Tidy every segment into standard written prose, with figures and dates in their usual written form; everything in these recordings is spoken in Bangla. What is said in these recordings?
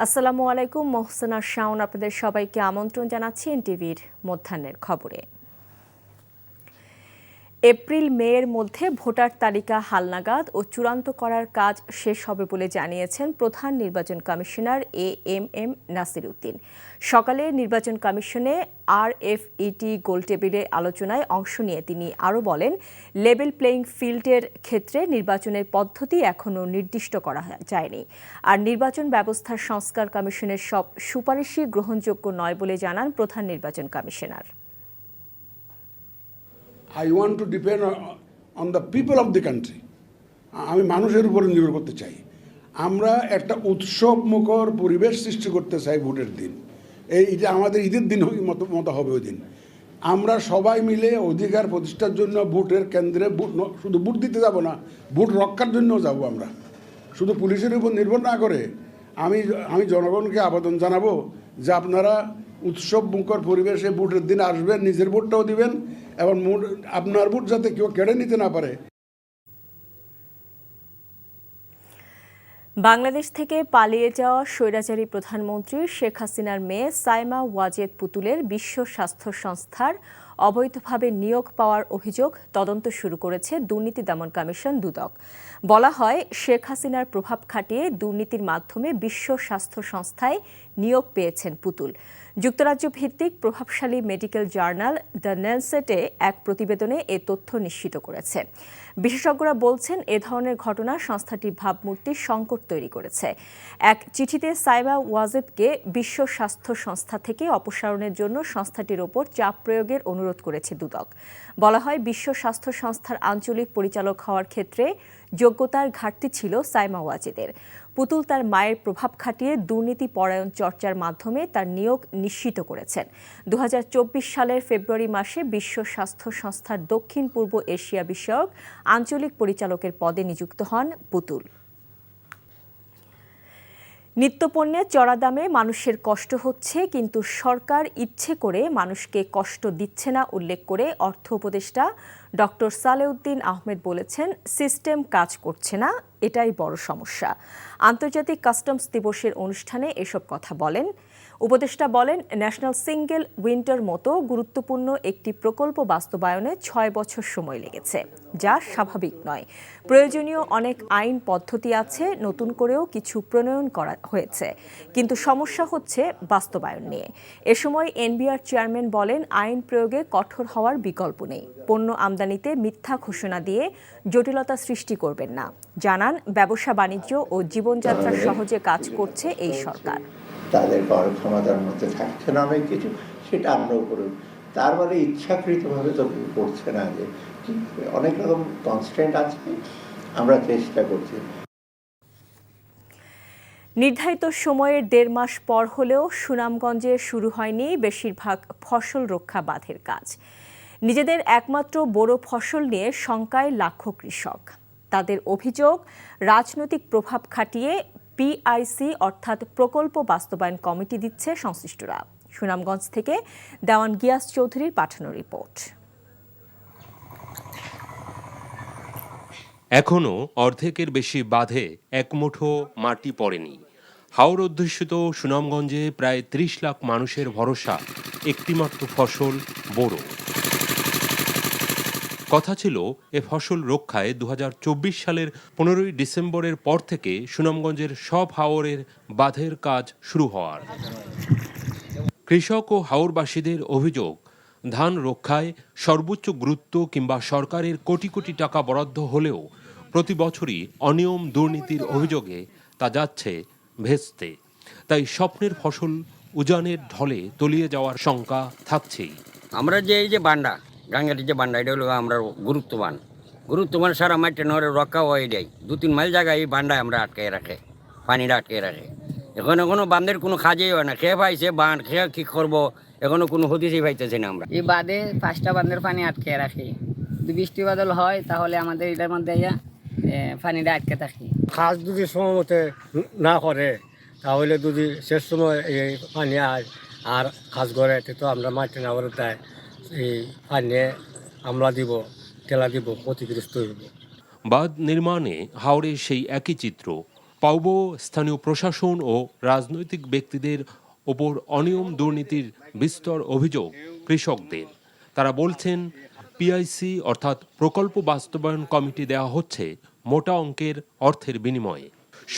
আসসালামু আলাইকুম, মোহসেনা শাওন আপনাদের সবাইকে আমন্ত্রণ জানাচ্ছি এনটিভির মধ্যাহ্নের খবরে। এপ্রিল মেয়ের মধ্যে ভোটার তালিকা হালনাগাদ ও চূড়ান্ত করার কাজ শেষ হবে বলে জানিয়েছেন প্রধান নির্বাচন কমিশনার এএমএম নাসির উদ্দিন। সকালে নির্বাচন কমিশনে RFET গোলটেবিলের আলোচনায় অংশ নিয়ে তিনি আরও বলেন, লেভেল প্লেয়িং ফিল্ডের ক্ষেত্রে নির্বাচনের পদ্ধতি এখনও নির্দিষ্ট করা যায়নি। আর নির্বাচন ব্যবস্থার সংস্কার কমিশনের সব সুপারিশই গ্রহণযোগ্য নয় বলে জানান প্রধান নির্বাচন commissioner. I want to depend on the people of the country. আমি মানুষের উপর নির্ভর করতে চাই। আমরা একটা উৎসবমুখর পরিবেশ সৃষ্টি করতে চাই ভোটের দিন। এইটা আমাদের ঈদের দিন মতো হবে ওই দিন। আমরা সবাই মিলে অধিকার প্রতিষ্ঠার জন্য ভোটের কেন্দ্রে শুধু ভোট দিতে যাব না, ভোট রক্ষার জন্য যাব। আমরা শুধু পুলিশের উপর নির্ভর না করে আমি জনগণকে আবেদন জানাবো যে আপনারা উৎসবমুখর পরিবেশে ভোটের দিন আসবেন, নিজের ভোটটাও দিবেন এবং আপনার ভোট যাতে কেউ কেড়ে নিতে না পারে। বাংলাদেশ থেকে পালিয়ে যাওয়া স্বৈরাচারী প্রধানমন্ত্রী শেখ হাসিনার মেয়ে সাইমা ওয়াজেদ পুতুলের বিশ্ব স্বাস্থ্য সংস্থার অবৈধভাবে নিয়োগ পাওয়ার অভিযোগ তদন্ত শুরু করেছে দুর্নীতি দমন কমিশন দুদক। বলা হয়, শেখ হাসিনার প্রভাব খাটিয়ে দুর্নীতির মাধ্যমে বিশ্ব স্বাস্থ্য সংস্থায় নিয়োগ পেয়েছেন পুতুল। যুক্তরাজ্য ভিত্তিক প্রভাবশালী মেডিকেল জার্নাল দ্য ল্যান্সেটে এক প্রতিবেদনে এ তথ্য নিশ্চিত করেছে। বিশেষজ্ঞরা বলছেন, এ ধরনের ঘটনা সংস্থাটির ভাবমূর্তির সংকট তৈরি করেছে। এক চিঠিতে সাইমা ওয়াজেদকে বিশ্ব স্বাস্থ্য সংস্থা থেকে অপসারণের জন্য সংস্থাটির ওপর চাপ প্রয়োগের অনুরোধ করেছে দুদক। বলা হয়, বিশ্ব স্বাস্থ্য সংস্থার আঞ্চলিক পরিচালক হওয়ার ক্ষেত্রে যোগ্যতার ঘাটতি ছিল সাইমা ওয়াজেদের। পুতুল তার মায়ের প্রভাব খাটিয়ে দুর্নীতি পরায়ণ চর্চার মাধ্যমে তার নিয়োগ নিশ্চিত করেছেন। 2024 সালের ফেব্রুয়ারি মাসে বিশ্ব স্বাস্থ্য সংস্থার দক্ষিণ পূর্ব এশিয়া বিষয়ক আঞ্চলিক পরিচালকের পদে নিযুক্ত হন পুতুল। নিত্যপণ্যের চড়া দামে মানুষের কষ্ট হচ্ছে, কিন্তু সরকার ইচ্ছে করে মানুষকে কষ্ট দিচ্ছে না উল্লেখ করে অর্থ উপদেষ্টা ডক্টর সালেউদ্দিন আহমেদ বলেছেন, সিস্টেম কাজ করছে না, এটাই বড় সমস্যা। আন্তর্জাতিক কাস্টমস দিবসের অনুষ্ঠানে এসব কথা বলেন উপদেষ্টা। বলেন, ন্যাশনাল সিঙ্গেল উইন্ডোর মতো গুরুত্বপূর্ণ একটি প্রকল্প বাস্তবায়নে 6 বছর সময় লেগেছে, যা স্বাভাবিক নয়। প্রয়োজনীয় অনেক আইন পদ্ধতি আছে, নতুন করেও কিছু প্রণয়ন করা হয়েছে, কিন্তু সমস্যা হচ্ছে বাস্তবায়ন নিয়ে। এ সময় এনবিআর চেয়ারম্যান বলেন, আইন প্রয়োগে কঠোর হওয়ার বিকল্প নেই। পণ্য আমদানিতে মিথ্যা ঘোষণা দিয়ে জটিলতা সৃষ্টি করবেন না। জানান, ব্যবসা বাণিজ্য ও জীবনযাত্রা সহজে কাজ করছে এই সরকার। তাদের করার ক্ষমতার মধ্যে থাকছে না অনেক কিছু, সেটা আমরাও করব। তার মানে ইচ্ছাকৃতভাবে তো করছে না, যে অনেক রকম কনস্ট্যান্ট আছে, আমরা চেষ্টা করছি। নির্ধারিত সময়ের 1.5 মাস পর হলেও সুনামগঞ্জে শুরু হয়নি বেশিরভাগ ফসল রক্ষা বাঁধের কাজ। নিজেদের একমাত্র বড় ফসল নিয়ে শঙ্কায় লাখো কৃষক। তাদের অভিযোগ, রাজনৈতিক প্রভাব খাটিয়ে PIC অর্থাৎ প্রকল্প বাস্তবায়ন কমিটি দিচ্ছে সংশ্লিষ্টরা। সুনামগঞ্জ থেকে দেওয়ান গিয়াস চৌধুরীর পাঠানো রিপোর্ট। এখনও অর্ধেকের বেশি বাঁধে একমুঠো মাটি পড়েনি। হাওর অধ্যুষিত সুনামগঞ্জে প্রায় 30 লাখ মানুষের ভরসা একটিমাত্র ফসল বোরো। কথা ছিল, এ ফসল রক্ষায় 2024 সালের 15ই ডিসেম্বরের পর থেকে সুনামগঞ্জের সব হাওরের বাঁধের কাজ শুরু হওয়ার। কৃষক ও হাওরবাসীদের অভিযোগ, ধান রক্ষায় সর্বোচ্চ গুরুত্ব কিংবা সরকারের কোটি কোটি টাকা বরাদ্দ হলেও প্রতি বছরই অনিয়ম দুর্নীতির অভিযোগে তা যাচ্ছে ভেস্তে। তাই স্বপ্নের ফসল উজানের ঢলে তলিয়ে যাওয়ার শঙ্কা থাকছেই। আমরা যে এই যে বান্ডা গাঙ্গাটির যে বান্ডা, এটা হলো আমরা গুরুত্ববান সারা মাঠে নরে রক্ষা হয়ে যায়। 2-3 মাইল জায়গায় এই বান্ডায় আমরা আটকে রাখে, পানিটা আটকে রাখে। এখনো বাঁধের কোনো কাজেই হয় না। খেয়ে পাইছে বাঁধ, খেয়ে কি করবো, এখনো কোনো হদিসই পাইতেছে না। আমরা এই বাঁধে 5টা বাঁধের পানি আটকে রাখি। যদি বৃষ্টি বাদল হয় তাহলে আমাদের এটার মধ্যে পানিটা আটকে থাকি। কাজ যদি সময় মতে না করে, তাহলে যদি শেষ সময় এই পানি আর কাজ করে, তো আমরা মাটি না করে দেয় এই পানি আমলা দিব, ঠেলা দিব, ক্ষতিগ্রস্ত হইব। বাঁধ নির্মাণে হাওরে সেই একই চিত্র। পাউবো স্থানীয় প্রশাসন ও রাজনৈতিক ব্যক্তিদের ওপর অনিয়ম দুর্নীতির বিস্তর অভিযোগ কৃষকদের। তারা বলছেন পিআইসি অর্থাৎ প্রকল্প বাস্তবায়ন কমিটি দেওয়া হচ্ছে মোটা অঙ্কের অর্থের বিনিময়ে।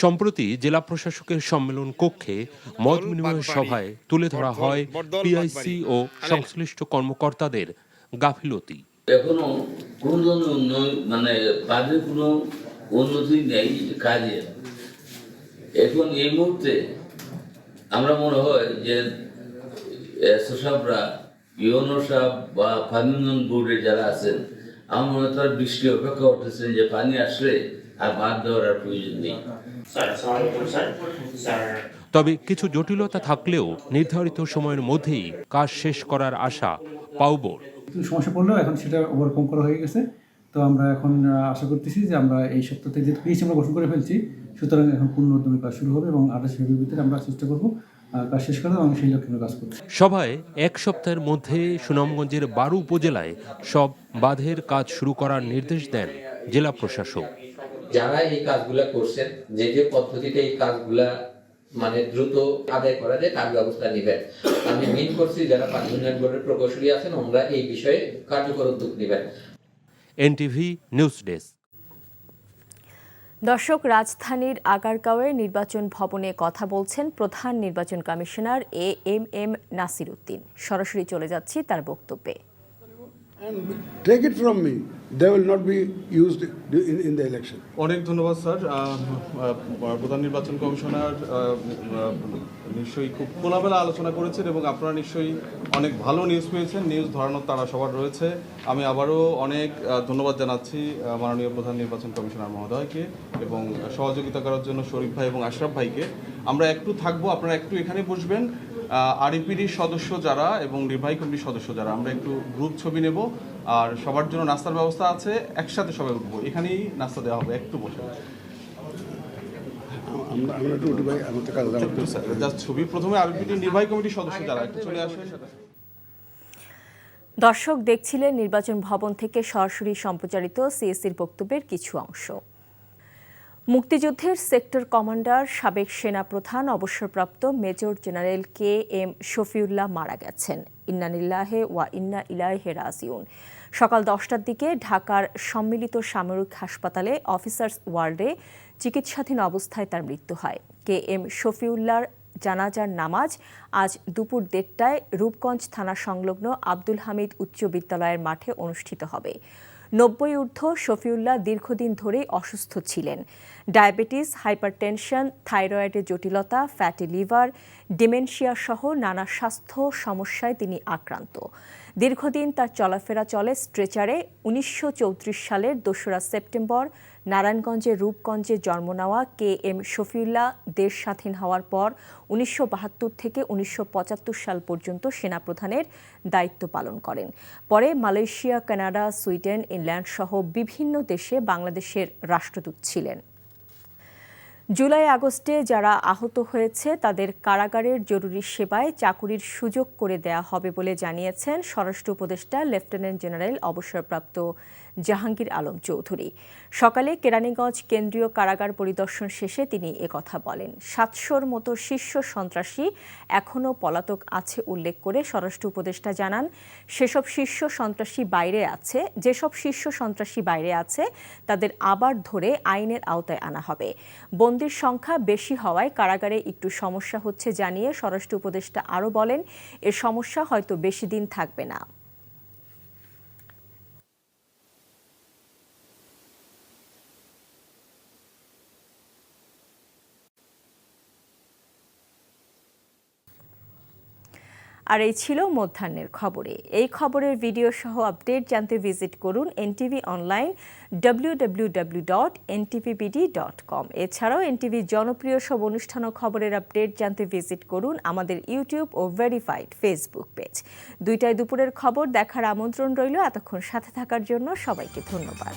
সম্প্রতি জেলা প্রশাসকের সম্মেলন কক্ষে মত বিনিময় সভায় তুলে ধরা হয় পিআইসি ও সংশ্লিষ্ট কর্মকর্তাদের গাফিলতি। এখনো কোন ধরনের উন্নয়ন মানে কাজের কোনো উন্নতি নেই কাজে। এখন এই মুহূর্তে আমরা মনে হয় যে এসও সাহেবরা ইউনো সাহেব বা পানি উন্নয়ন বোর্ডের যারা আছেন আমার মনে হয় তার দৃষ্টি অপেক্ষা করতেছেন যে পানি আসলে আর বাদ দেওয়ার আর প্রয়োজন নেই। তবে কিছু জটিলতা থাকলেও নির্ধারিত সময়ের মধ্যেই কাজ শেষ করার আশা পাউবোর। সমস্যা পড়লেও এখন সেটা ওভারকাম করা হয়ে গেছে। তো আমরা এখন আশা করতেছি যে আমরা এই সপ্তাহে যেহেতু পিএইচি আমরা গঠন করে ফেলছি, সুতরাং এখন পূর্ণ উদ্যমে কাজ শুরু হবে এবং 28 ফেব্রুয়ারির ভিতরে আমরা চেষ্টা করব কাজ শেষ করা এবং সেই লক্ষ্যে কাজ করতে। সভায় এক সপ্তাহের মধ্যে সুনামগঞ্জের 12 উপজেলায় সব বাঁধের কাজ শুরু করার নির্দেশ দেন জেলা প্রশাসক। যারা এই কাজগুলা করছেন, যে যে পদ্ধতিতে এই কাজগুলা মানে দ্রুত আদায় করা যায় তার ব্যবস্থা নেবেন। আমি মিন করছি যারা পানি উন্নয়ন বোর্ডের প্রকৌশলী আছেন ওনারা এই বিষয়ে কার্যকর উদ্যোগ নেবেন। NTV news desk. দর্শক, রাজধানীর আগারগাঁওয়ে নির্বাচন ভবনে কথা বলছেন প্রধান নির্বাচন কমিশনার এএমএম নাসির উদ্দিন। সরাসরি চলে যাচ্ছি তার বক্তব্যে। And take it from me, they will not be used in the election. অনেক ধন্যবাদ স্যার। প্রধান নির্বাচন কমিশনার নিশ্চয়ই খুব খোলামেলা আলোচনা করেছেন এবং আপনারা নিশ্চয়ই অনেক ভালো নিউজ পেয়েছেন। নিউজ ধরানোর তারা সবার রয়েছে। আমি আবারও অনেক ধন্যবাদ জানাচ্ছি মাননীয় প্রধান নির্বাচন কমিশনার মহোদয়কে এবং সহযোগিতা করার জন্য শরীফ ভাই এবং আশরাফ ভাইকে। আমরা একটু থাকবো, আপনারা একটু এখানে বসবেন। আরইপিডির সদস্য যারা এবং নির্বাহী কমিটির সদস্য যারা, আমরা একটু গ্রুপ ছবি নেব আর সবার জন্য নাস্তার ব্যবস্থা আছে। একসাথে সবাই উঠবো, এখানেই নাস্তা দেওয়া হবে। একটু বসে জাস্ট ছবি। প্রথমে আরইপিডির নির্বাহী কমিটির সদস্য যারা একটু চলে আসেন। দর্শক দেখছিলেন নির্বাচন ভবন থেকে সরাসরি সম্প্রচারিত সিএসির বক্তব্যের কিছু অংশ। মুক্তিযুদ্ধের সেক্টর কমান্ডার সাবেক সেনাপ্রধান অবসরপ্রাপ্ত major general K M Shafiullah মারা গেছেন। ইন্না লিল্লাহি ওয়া ইন্না ইলাইহি রাজিউন। সকাল 10টার দিকে ঢাকার সম্মিলিত সামরিক হাসপাতালে অফিসার্স ওয়ার্ডে চিকিৎসাধীন অবস্থায় তার মৃত্যু হয়। কে এম শফিউল্লাহর জানাজার নামাজ আজ দুপুর 1টায় রূপগঞ্জ থানা সংলগ্ন আব্দুল হামিদ উচ্চ বিদ্যালয়ের মাঠে অনুষ্ঠিত হবে। 90 ঊর্ধ্ব শফিউল্লাহ দীর্ঘদিন ধরেই অসুস্থ ছিলেন। ডায়াবেটিস, হাইপারটেনশন, থাইরয়েডের জটিলতা, ফ্যাটি লিভার, ডিমেনশিয়া সহ নানা স্বাস্থ্য সমস্যায় তিনি আক্রান্ত। দীর্ঘদিন তার চলাফেরা চলে স্ট্রেচারে। 1934 সালের 2রা সেপ্টেম্বর নারায়ণগঞ্জের রূপগঞ্জে জন্ম নেওয়া কে এম শফিউল্লাহ দেশ স্বাধীন হওয়ার পর 1972 থেকে 1975 সাল পর্যন্ত সেনাপ্রধানের দায়িত্ব পালন করেন। পরে মালয়েশিয়া, কানাডা, সুইডেন, ইংল্যান্ড সহ বিভিন্ন দেশে বাংলাদেশের রাষ্ট্রদূত ছিলেন। জুলাই আগস্টে যারা আহত হয়েছে তাদের কারাগারের জরুরি সেবায় চাকুরির সুযোগ করে দেয়া হবে বলে জানিয়েছেন স্বরাষ্ট্র উপদেষ্টা লেফটেন্যান্ট জেনারেল অবসরপ্রাপ্ত জাহাঙ্গীর আলম চৌধুরী। সকালে কেরানীগঞ্জ কেন্দ্রীয় কারাগার পরিদর্শন শেষে তিনি একথা বলেন। 700-র মতো শীর্ষ সন্ত্রাসী এখনও পলাতক আছে উল্লেখ করে স্বরাষ্ট্র উপদেষ্টা জানান, যেসব শীর্ষ সন্ত্রাসী বাইরে আছে তাদের আবার ধরে আইনের আওতায় আনা হবে। বন্দির সংখ্যা বেশি হওয়ায় কারাগারে একটু সমস্যা হচ্ছে জানিয়ে স্বরাষ্ট্র উপদেষ্টা আরও বলেন, এ সমস্যা হয়তো বেশি দিন থাকবে না। আর এই ছিল মধ্যাহ্নের খবরে। এই খবরের ভিডিও সহ আপডেট জানতে ভিজিট করুন এনটিভি অনলাইন www.ntvbd.com। এছাড়াও এনটিভির জনপ্রিয় সব অনুষ্ঠান ও খবরের আপডেট জানতে ভিজিট করুন আমাদের ইউটিউব ও ভেরিফাইড ফেসবুক পেজ। 2টায় দুপুরের খবর দেখার আমন্ত্রণ রইল। এতক্ষণ সাথে থাকার জন্য সবাইকে ধন্যবাদ।